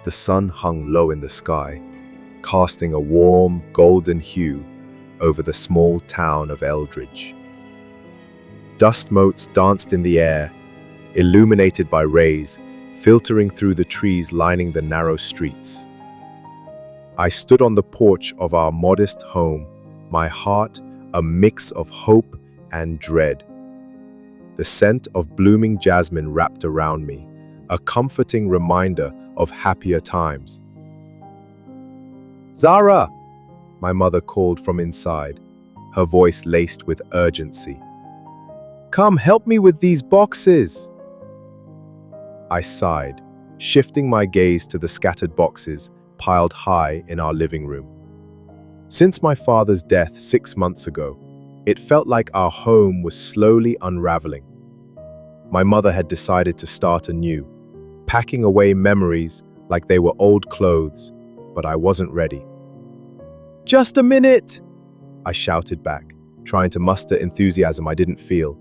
The sun hung low in the sky, casting a warm, golden hue over the small town of Eldridge. Dust motes danced in the air, illuminated by rays filtering through the trees lining the narrow streets. I stood on the porch of our modest home, my heart a mix of hope and dread. The scent of blooming jasmine wrapped around me, a comforting reminder of happier times. "Zara!" my mother called from inside, her voice laced with urgency. "Come help me with these boxes!" I sighed, shifting my gaze to the scattered boxes piled high in our living room. Since my father's death 6 months ago, it felt like our home was slowly unraveling. My mother had decided to start anew, packing away memories like they were old clothes, but I wasn't ready. "Just a minute!" I shouted back, trying to muster enthusiasm I didn't feel.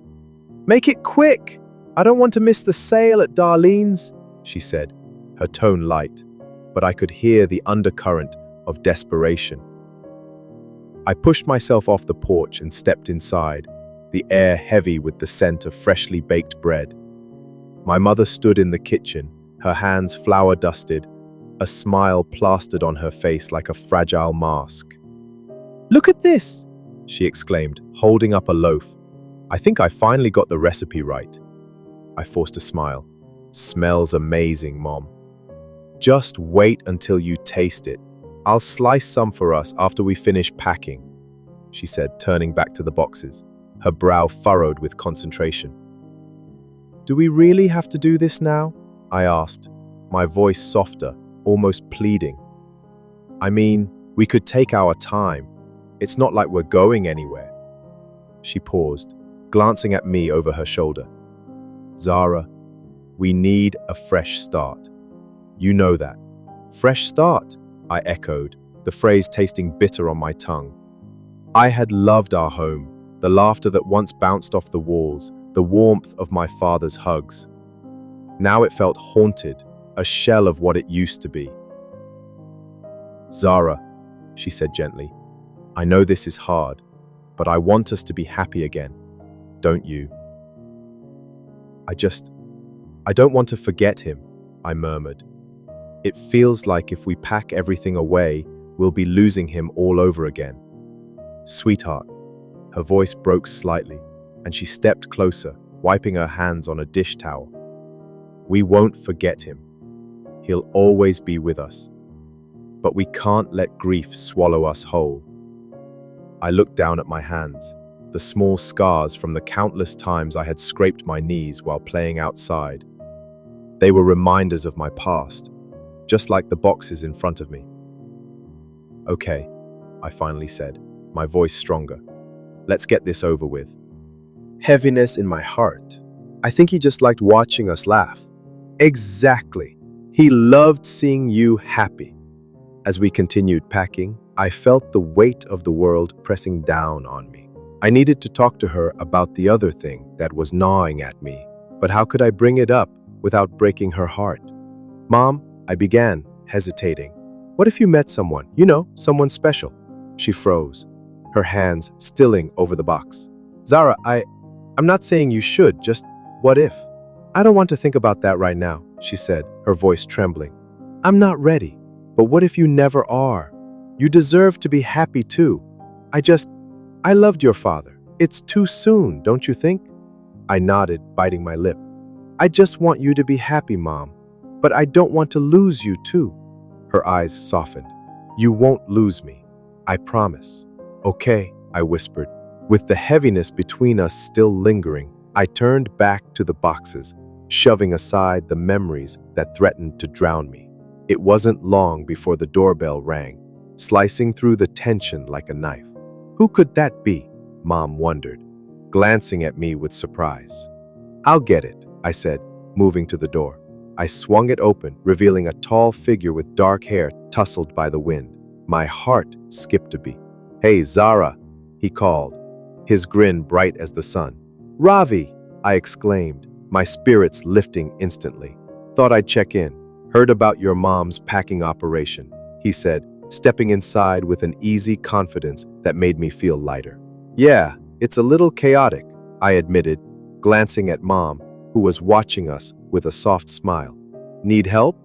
"Make it quick! I don't want to miss the sale at Darlene's," she said, her tone light, but I could hear the undercurrent of desperation. I pushed myself off the porch and stepped inside, the air heavy with the scent of freshly baked bread. My mother stood in the kitchen, her hands flour-dusted, a smile plastered on her face like a fragile mask. "Look at this!" she exclaimed, holding up a loaf. "I think I finally got the recipe right." I forced a smile. "Smells amazing, Mom." "Just wait until you taste it. I'll slice some for us after we finish packing," she said, turning back to the boxes, her brow furrowed with concentration. "Do we really have to do this now?" I asked, my voice softer, almost pleading. "I mean, we could take our time. It's not like we're going anywhere." She paused, glancing at me over her shoulder. "Zara, we need a fresh start. You know that." "Fresh start," I echoed, the phrase tasting bitter on my tongue. I had loved our home, the laughter that once bounced off the walls, the warmth of my father's hugs. Now it felt haunted, a shell of what it used to be. "Zara," she said gently, "I know this is hard, but I want us to be happy again, don't you?" I don't want to forget him," I murmured. "It feels like if we pack everything away, we'll be losing him all over again." "Sweetheart," her voice broke slightly, and she stepped closer, wiping her hands on a dish towel. "We won't forget him. He'll always be with us. But we can't let grief swallow us whole." I looked down at my hands, the small scars from the countless times I had scraped my knees while playing outside. They were reminders of my past, just like the boxes in front of me. "Okay," I finally said, my voice stronger. "Let's get this over with." Heaviness in my heart. I think he just liked watching us laugh. Exactly. He loved seeing you happy. As we continued packing, I felt the weight of the world pressing down on me. I needed to talk to her about the other thing that was gnawing at me, but how could I bring it up without breaking her heart? "Mom," I began, hesitating. "What if you met someone, someone special?" She froze, her hands stilling over the box. "Zara, I'm not saying you should, just what if?" "I don't want to think about that right now," she said, her voice trembling. "I'm not ready, but what if you never are? You deserve to be happy too. I loved your father. It's too soon, don't you think?" I nodded, biting my lip. "I just want you to be happy, Mom, but I don't want to lose you too." Her eyes softened. "You won't lose me, I promise." "Okay," I whispered. With the heaviness between us still lingering, I turned back to the boxes, shoving aside the memories that threatened to drown me. It wasn't long before the doorbell rang, slicing through the tension like a knife. Who could that be? Mom wondered, glancing at me with surprise. "I'll get it," I said, moving to the door. I swung it open, revealing a tall figure with dark hair tousled by the wind. My heart skipped a beat. "Hey, Zara," he called, his grin bright as the sun. "Ravi," I exclaimed, my spirits lifting instantly. "Thought I'd check in." Heard about your mom's packing operation, he said, stepping inside with an easy confidence that made me feel lighter. Yeah, it's a little chaotic, I admitted, glancing at Mom, who was watching us with a soft smile. Need help?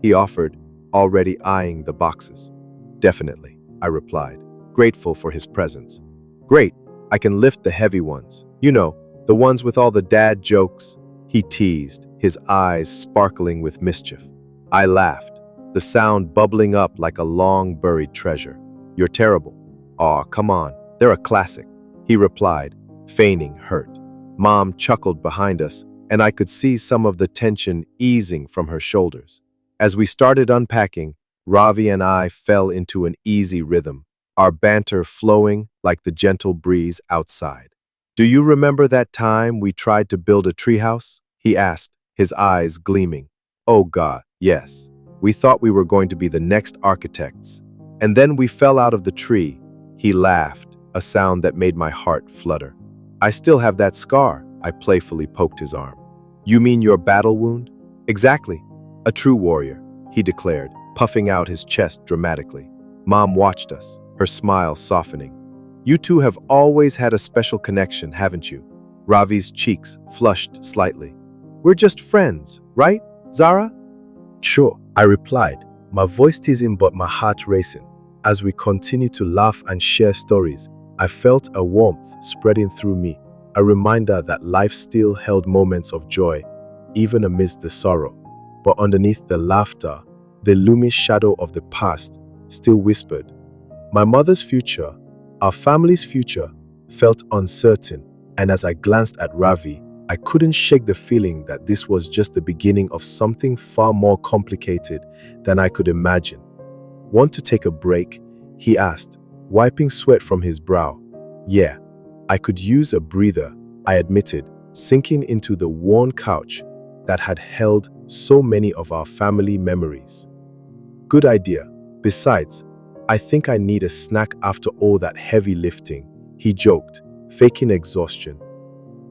He offered, already eyeing the boxes. Definitely, I replied, grateful for his presence. Great, I can lift the heavy ones. You know, the ones with all the dad jokes, he teased, his eyes sparkling with mischief. I laughed, the sound bubbling up like a long-buried treasure. You're terrible. Aw, come on, they're a classic, he replied, feigning hurt. Mom chuckled behind us, and I could see some of the tension easing from her shoulders. As we started unpacking, Ravi and I fell into an easy rhythm, our banter flowing like the gentle breeze outside. Do you remember that time we tried to build a treehouse? He asked, his eyes gleaming. Oh God, yes. We thought we were going to be the next architects. And then we fell out of the tree. He laughed, a sound that made my heart flutter. I still have that scar, I playfully poked his arm. You mean your battle wound? Exactly. A true warrior, he declared, puffing out his chest dramatically. Mom watched us, her smile softening. You two have always had a special connection, haven't you? Ravi's cheeks flushed slightly. We're just friends, right, Zara? Sure, I replied, my voice teasing but my heart racing. As we continued to laugh and share stories, I felt a warmth spreading through me, a reminder that life still held moments of joy, even amidst the sorrow. But underneath the laughter, the looming shadow of the past still whispered. My mother's future, our family's future, felt uncertain, and as I glanced at Ravi, I couldn't shake the feeling that this was just the beginning of something far more complicated than I could imagine. Want to take a break? He asked, wiping sweat from his brow. Yeah, I could use a breather, I admitted, sinking into the worn couch that had held so many of our family memories. Good idea. Besides, I think I need a snack after all that heavy lifting, he joked, faking exhaustion.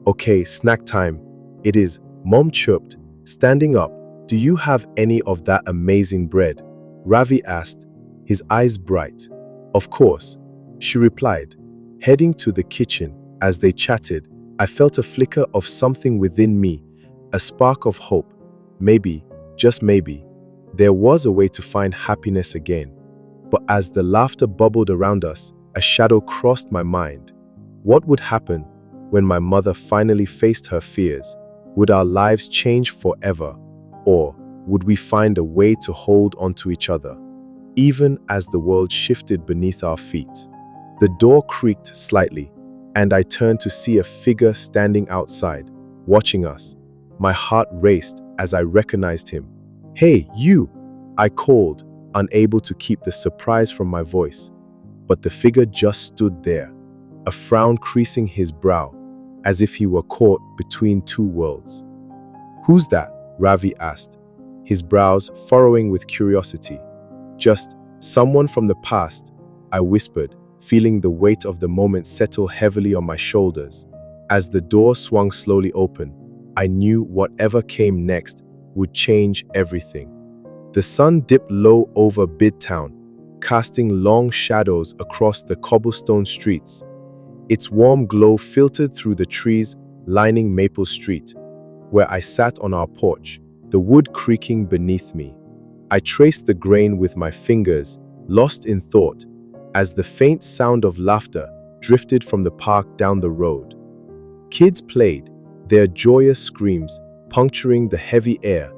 Okay, snack time. It is, Mom chirped, standing up. Do you have any of that amazing bread? Ravi asked, his eyes bright. Of course, she replied, heading to the kitchen. As they chatted, I felt a flicker of something within me, a spark of hope. Maybe, just maybe, there was a way to find happiness again. But as the laughter bubbled around us, a shadow crossed my mind. What would happen when my mother finally faced her fears? Would our lives change forever? Or would we find a way to hold on to each other, even as the world shifted beneath our feet? The door creaked slightly, and I turned to see a figure standing outside, watching us. My heart raced as I recognized him. Hey, you! I called, unable to keep the surprise from my voice. But the figure just stood there, a frown creasing his brow, as if he were caught between two worlds. Who's that? Ravi asked, his brows furrowing with curiosity. Just someone from the past, I whispered, feeling the weight of the moment settle heavily on my shoulders. As the door swung slowly open, I knew whatever came next would change everything. The sun dipped low over Bidtown, casting long shadows across the cobblestone streets. Its warm glow filtered through the trees lining Maple Street, where I sat on our porch, the wood creaking beneath me. I traced the grain with my fingers, lost in thought, as the faint sound of laughter drifted from the park down the road. Kids played, their joyous screams puncturing the heavy air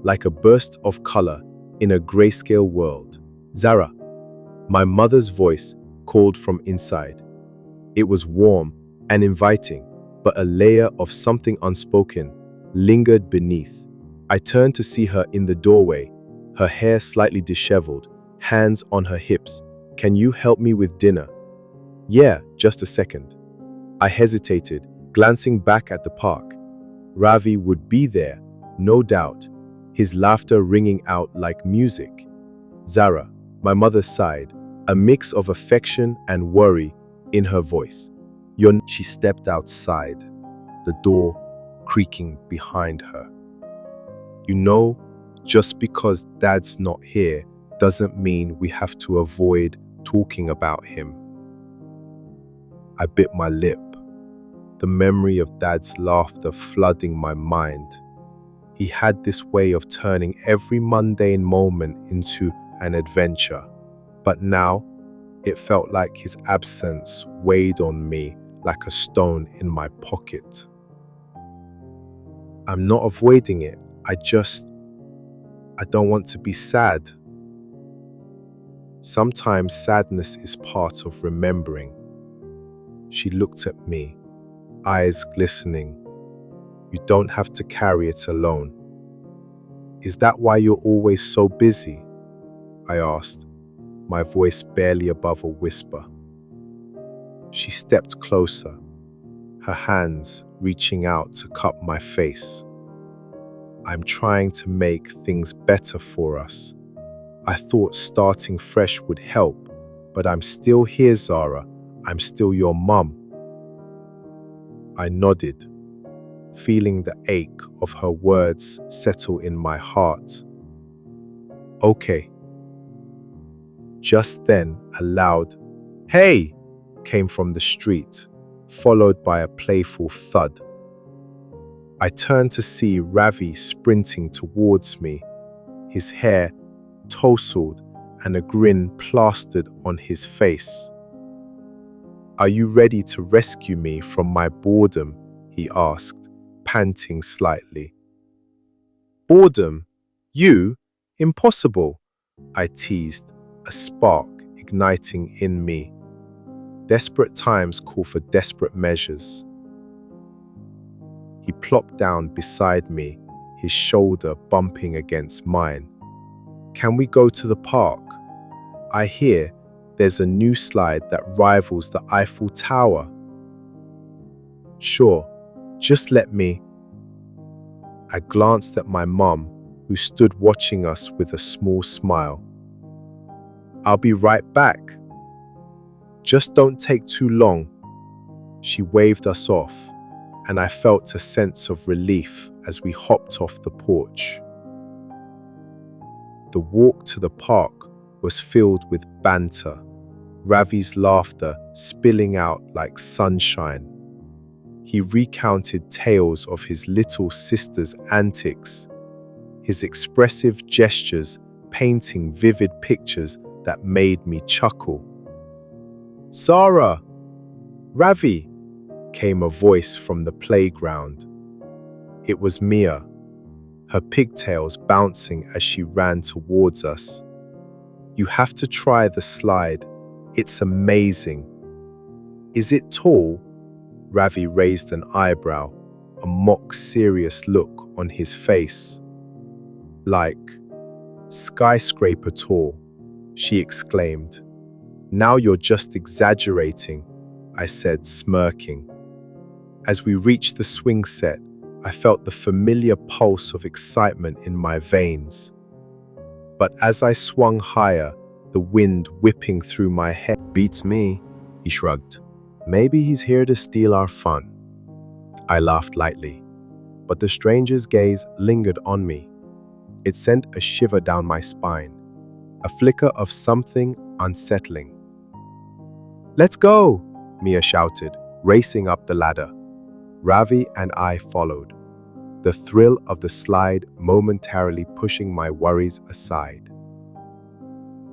like a burst of color in a grayscale world. Zara, my mother's voice called from inside. It was warm and inviting, but a layer of something unspoken lingered beneath. I turned to see her in the doorway, her hair slightly disheveled, hands on her hips. Can you help me with dinner? Yeah, just a second. I hesitated, glancing back at the park. Ravi would be there, no doubt, his laughter ringing out like music. Zara, my mother sighed, a mix of affection and worry in her voice. She stepped outside, the door creaking behind her. You know, Just because Dad's not here doesn't mean we have to avoid talking about him. I bit my lip, the memory of Dad's laughter flooding my mind. He had this way of turning every mundane moment into an adventure, but now it felt like his absence weighed on me like a stone in my pocket. I'm not avoiding it, I don't want to be sad. Sometimes sadness is part of remembering. She looked at me, eyes glistening. You don't have to carry it alone. Is that why you're always so busy? I asked, my voice barely above a whisper. She stepped closer, her hands reaching out to cup my face. I'm trying to make things better for us. I thought starting fresh would help, but I'm still here, Zara. I'm still your mum. I nodded, feeling the ache of her words settle in my heart. Okay. Just then, a loud, "Hey!" came from the street, followed by a playful thud. I turned to see Ravi sprinting towards me, his hair tousled and a grin plastered on his face. "Are you ready to rescue me from my boredom?" he asked, panting slightly. "Boredom? You? Impossible!" I teased, a spark igniting in me. Desperate times call for desperate measures. He plopped down beside me, his shoulder bumping against mine. "Can we go to the park? I hear there's a new slide that rivals the Eiffel Tower." "Sure, just let me." I glanced at my mum, who stood watching us with a small smile. "I'll be right back. Just don't take too long." She waved us off, and I felt a sense of relief as we hopped off the porch. The walk to the park was filled with banter, Ravi's laughter spilling out like sunshine. He recounted tales of his little sister's antics, his expressive gestures painting vivid pictures that made me chuckle. "Sarah! Ravi!" came a voice from the playground. It was Mia, her pigtails bouncing as she ran towards us. "You have to try the slide. It's amazing." "Is it tall?" Ravi raised an eyebrow, a mock serious look on his face. "Like skyscraper tall," she exclaimed. "Now you're just exaggerating," I said, smirking. As we reached the swing set, I felt the familiar pulse of excitement in my veins. But as I swung higher, the wind whipping through my hair. "Beats me," he shrugged. "Maybe he's here to steal our fun." I laughed lightly, but the stranger's gaze lingered on me. It sent a shiver down my spine, a flicker of something unsettling. "Let's go!" Mia shouted, racing up the ladder. Ravi and I followed, the thrill of the slide momentarily pushing my worries aside.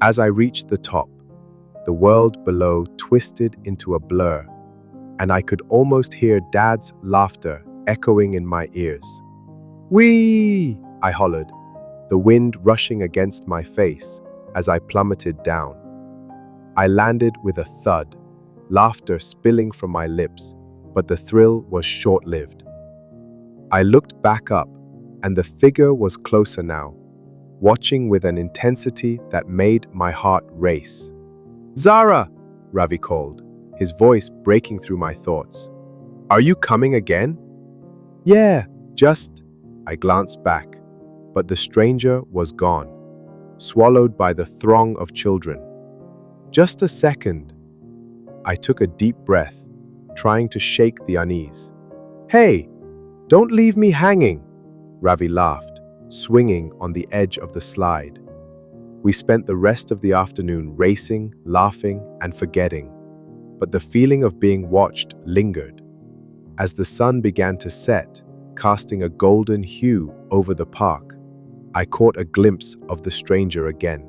As I reached the top, the world below twisted into a blur, and I could almost hear Dad's laughter echoing in my ears. "Whee!" I hollered, the wind rushing against my face as I plummeted down. I landed with a thud, laughter spilling from my lips, but the thrill was short-lived. I looked back up, and the figure was closer now, watching with an intensity that made my heart race. "Zara!" Ravi called, his voice breaking through my thoughts. "Are you coming again?" "Yeah, just..." I glanced back, but the stranger was gone, swallowed by the throng of children. "Just a second." I took a deep breath, trying to shake the unease. "Hey, don't leave me hanging," Ravi laughed, swinging on the edge of the slide. We spent the rest of the afternoon racing, laughing, and forgetting, but the feeling of being watched lingered. As the sun began to set, casting a golden hue over the park, I caught a glimpse of the stranger again,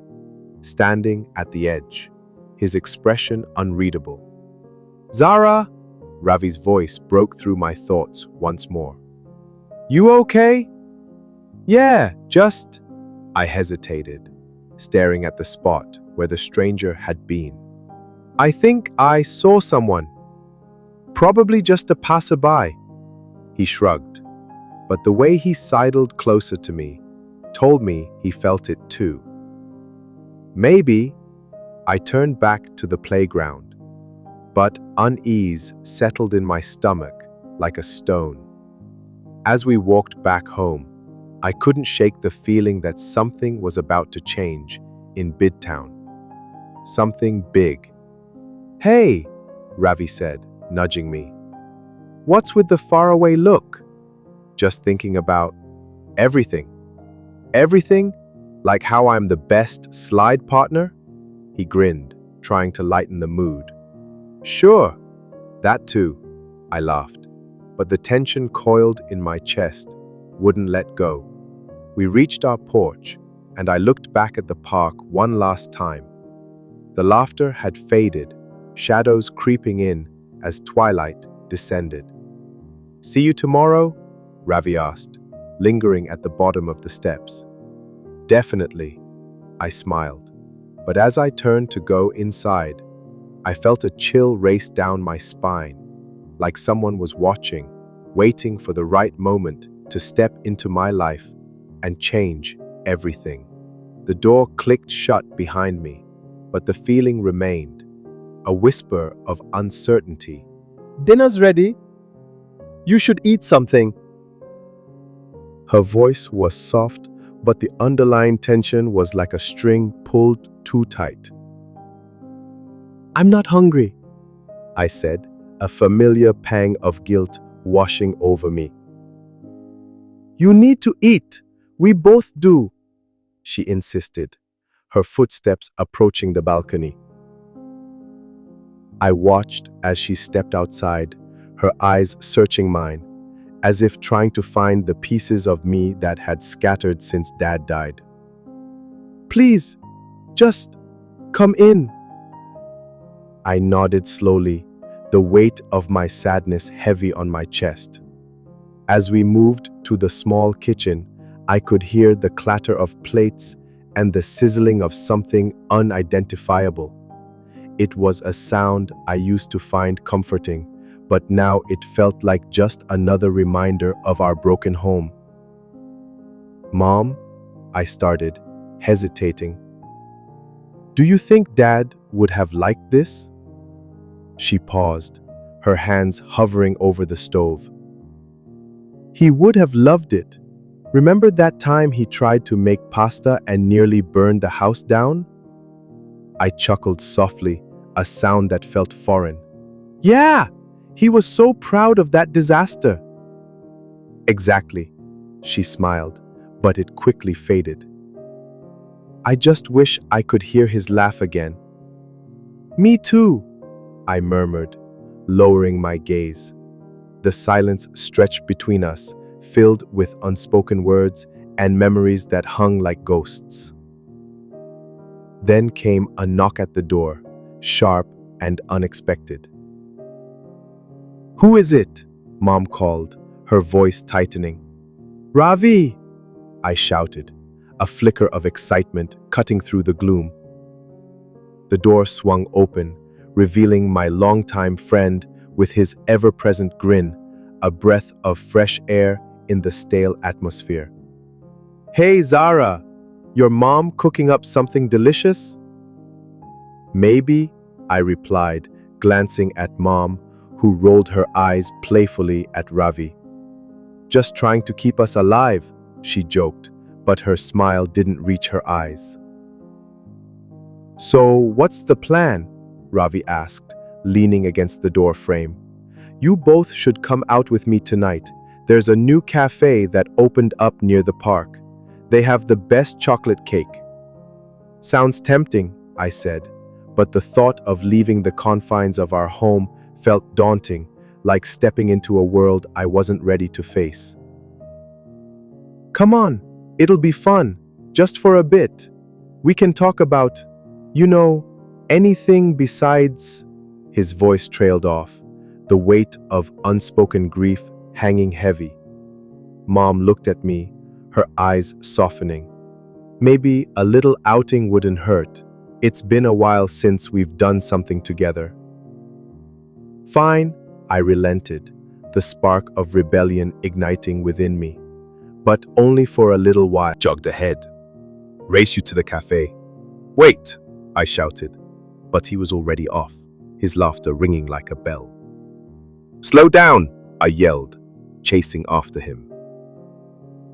standing at the edge, his expression unreadable. "Zara!" Ravi's voice broke through my thoughts once more. "You okay?" "Yeah, just..." I hesitated, staring at the spot where the stranger had been. "I think I saw someone. Probably just a passerby." He shrugged, but the way he sidled closer to me told me he felt it too. Maybe. I turned back to the playground, but unease settled in my stomach like a stone. As we walked back home, I couldn't shake the feeling that something was about to change in Bidtown. Something big. "Hey," Ravi said, nudging me. "What's with the faraway look?" "Just thinking about everything." "Everything? Like how I'm the best slide partner?" He grinned, trying to lighten the mood. "Sure, that too," I laughed, but the tension coiled in my chest wouldn't let go. We reached our porch, and I looked back at the park one last time. The laughter had faded, shadows creeping in as twilight descended. "See you tomorrow?" Ravi asked, lingering at the bottom of the steps. "Definitely," I smiled, but as I turned to go inside, I felt a chill race down my spine, like someone was watching, waiting for the right moment to step into my life and change everything. The door clicked shut behind me, but the feeling remained, a whisper of uncertainty. "Dinner's ready. You should eat something." Her voice was soft, but the underlying tension was like a string pulled too tight. "I'm not hungry," I said, a familiar pang of guilt washing over me. "You need to eat. We both do," she insisted, her footsteps approaching the balcony. I watched as she stepped outside, her eyes searching mine, as if trying to find the pieces of me that had scattered since Dad died. "Please, just come in." I nodded slowly, the weight of my sadness heavy on my chest. As we moved to the small kitchen, I could hear the clatter of plates and the sizzling of something unidentifiable. It was a sound I used to find comforting, but now it felt like just another reminder of our broken home. "Mom," I started, hesitating. "Do you think Dad would have liked this?" She paused, her hands hovering over the stove. "He would have loved it. Remember that time he tried to make pasta and nearly burned the house down?" I chuckled softly, a sound that felt foreign. "Yeah, he was so proud of that disaster." "Exactly," she smiled, but it quickly faded. "I just wish I could hear his laugh again." "Me too," I murmured, lowering my gaze. The silence stretched between us, filled with unspoken words and memories that hung like ghosts. Then came a knock at the door, sharp and unexpected. "Who is it?" Mom called, her voice tightening. "Ravi!" I shouted, a flicker of excitement cutting through the gloom. The door swung open, revealing my longtime friend with his ever-present grin, a breath of fresh air in the stale atmosphere. "Hey, Zara! Your mom cooking up something delicious?" "Maybe," I replied, glancing at Mom, who rolled her eyes playfully at Ravi. "Just trying to keep us alive," she joked, but her smile didn't reach her eyes. "So, what's the plan?" Ravi asked, leaning against the door frame. "You both should come out with me tonight. There's a new cafe that opened up near the park. They have the best chocolate cake. Sounds tempting, I said, but the thought of leaving the confines of our home felt daunting, like stepping into a world I wasn't ready to face. Come on, it'll be fun, just for a bit. We can talk about, anything besides. His voice trailed off, the weight of unspoken grief hanging heavy. Mom looked at me, her eyes softening. Maybe a little outing wouldn't hurt. It's been a while since we've done something together. Fine, I relented, the spark of rebellion igniting within me. But only for a little while. Jogged ahead. Race you to the cafe. Wait, I shouted, but he was already off, his laughter ringing like a bell. Slow down, I yelled, chasing after him.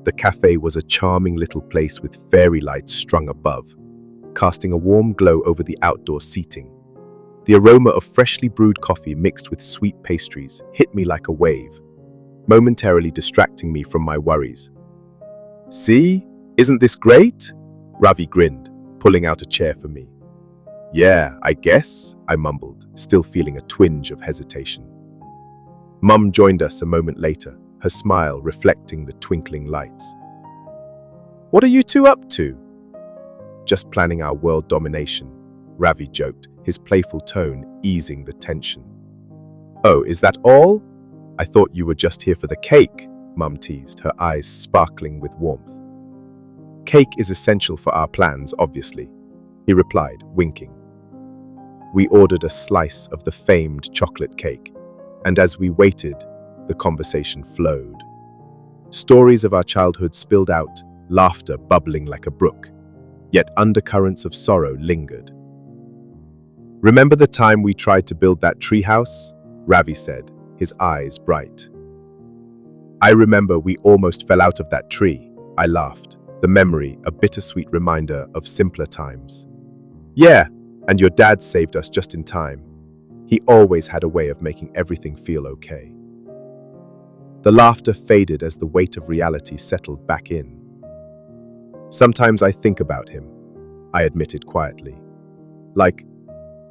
The cafe was a charming little place with fairy lights strung above, casting a warm glow over the outdoor seating. The aroma of freshly brewed coffee mixed with sweet pastries hit me like a wave, momentarily distracting me from my worries. See, isn't this great? Ravi grinned, pulling out a chair for me. Yeah, I guess, I mumbled, still feeling a twinge of hesitation. Mum joined us a moment later, her smile reflecting the twinkling lights. What are you two up to? Just planning our world domination, Ravi joked, his playful tone easing the tension. Oh, is that all? I thought you were just here for the cake, Mum teased, her eyes sparkling with warmth. Cake is essential for our plans, obviously, he replied, winking. We ordered a slice of the famed chocolate cake, and as we waited, the conversation flowed. Stories of our childhood spilled out, laughter bubbling like a brook, yet undercurrents of sorrow lingered. Remember the time we tried to build that treehouse? Ravi said, his eyes bright. I remember we almost fell out of that tree, I laughed, the memory a bittersweet reminder of simpler times. Yeah, and your dad saved us just in time. He always had a way of making everything feel okay. The laughter faded as the weight of reality settled back in. Sometimes I think about him, I admitted quietly. Like,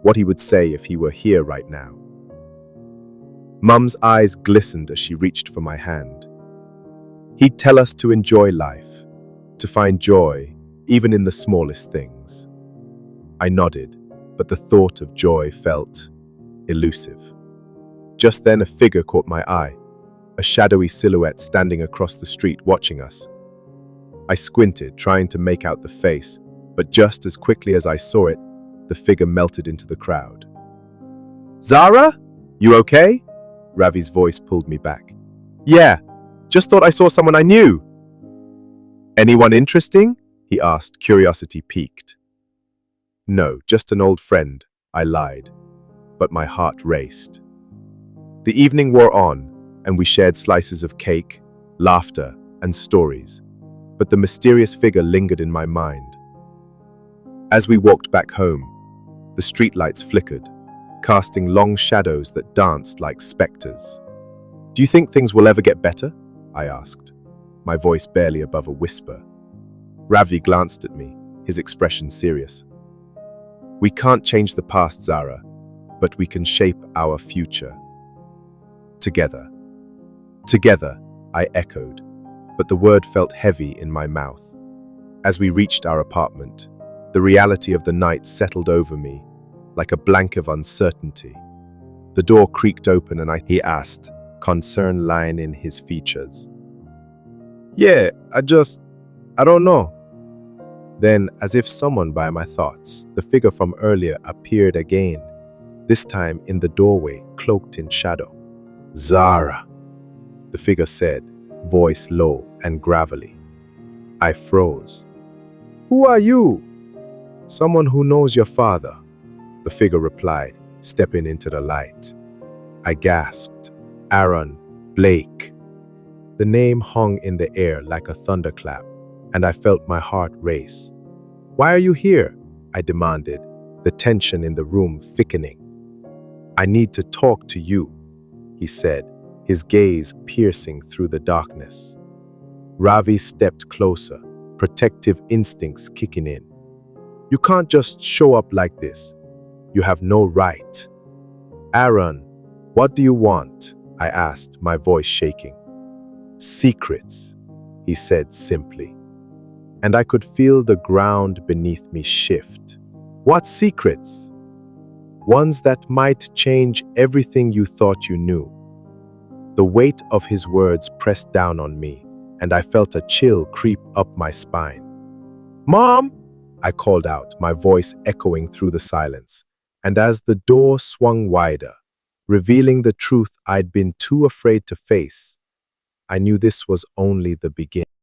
what he would say if he were here right now. Mum's eyes glistened as she reached for my hand. He'd tell us to enjoy life, to find joy, even in the smallest things. I nodded, but the thought of joy felt elusive. Just then a figure caught my eye, a shadowy silhouette standing across the street watching us. I squinted, trying to make out the face, but just as quickly as I saw it, the figure melted into the crowd. Zara? You okay? Ravi's voice pulled me back. Yeah, just thought I saw someone I knew. Anyone interesting? He asked, curiosity piqued. No, just an old friend, I lied, but my heart raced. The evening wore on, and we shared slices of cake, laughter, and stories, but the mysterious figure lingered in my mind. As we walked back home, the streetlights flickered, casting long shadows that danced like specters. Do you think things will ever get better? I asked, my voice barely above a whisper. Ravi glanced at me, his expression serious. We can't change the past, Zara, but we can shape our future. Together. Together, I echoed, but the word felt heavy in my mouth. As we reached our apartment, the reality of the night settled over me, like a blanket of uncertainty. The door creaked open and he asked, concern lying in his features. Yeah, I don't know. Then, as if summoned by my thoughts, the figure from earlier appeared again, this time in the doorway, cloaked in shadow. Zara, the figure said, voice low and gravelly. I froze. Who are you? Someone who knows your father, the figure replied, stepping into the light. I gasped. Aaron Blake. The name hung in the air like a thunderclap, and I felt my heart race. Why are you here? I demanded, the tension in the room thickening. I need to talk to you, he said, his gaze piercing through the darkness. Ravi stepped closer, protective instincts kicking in. You can't just show up like this. You have no right. Aaron, what do you want? I asked, my voice shaking. Secrets, he said simply. And I could feel the ground beneath me shift. What secrets? Ones that might change everything you thought you knew. The weight of his words pressed down on me, and I felt a chill creep up my spine. Mom! I called out, my voice echoing through the silence. And as the door swung wider, revealing the truth I'd been too afraid to face, I knew this was only the beginning.